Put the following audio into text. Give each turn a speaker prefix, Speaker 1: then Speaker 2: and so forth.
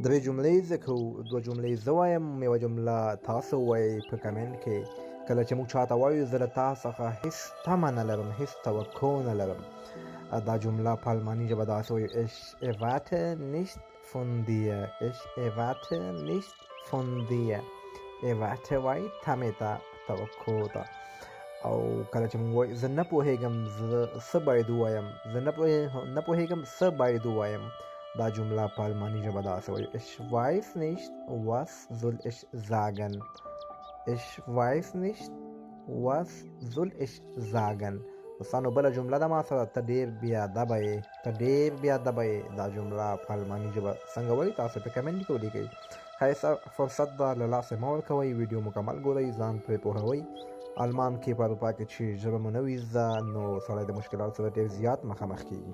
Speaker 1: درې جملې زده کوو، دوه جملې زه وایم، یوه جمله تاسو ووایئ په کمنټ کې. کله چې موږ چاته وایو زه له تا څخه هېڅ تمه نه لرم، هېڅ توقع نه لرم. دا جمله په الماني ژبه داسې وایو: Ich erwarte nicht von dir. Ich erwarte nicht von dir. erwarte وایي تمې ته، توقع ته. او کله چې موږ وایو زه نه پوهېږم زه څه باید ووایم، زه نه پوهېږم څه باید ووایم، دا جمله په الماني ژبه داسې وایو: Ich weiß nicht, was soll ich sagen. Ich weiß nicht, was soll ich sagen. دوستانو بله جمله ده ما سره: ته ډېر بېادبه یې، ته ډېر بېادبه یې. دا جمله په الماني ژبه څنګه وایي تاسو په کمنټ کې ولیکئ. ښایسته فرصت ده، له لاسه مه ورکوئ، ویډیو مکمل ګورئ، ځان پرې پوهوئ. آلمان کې په اروپا کې چې ژبه مو نه وي زده نو سړی د مشکلاتو سره ډېر زیات مخامخ کېږي.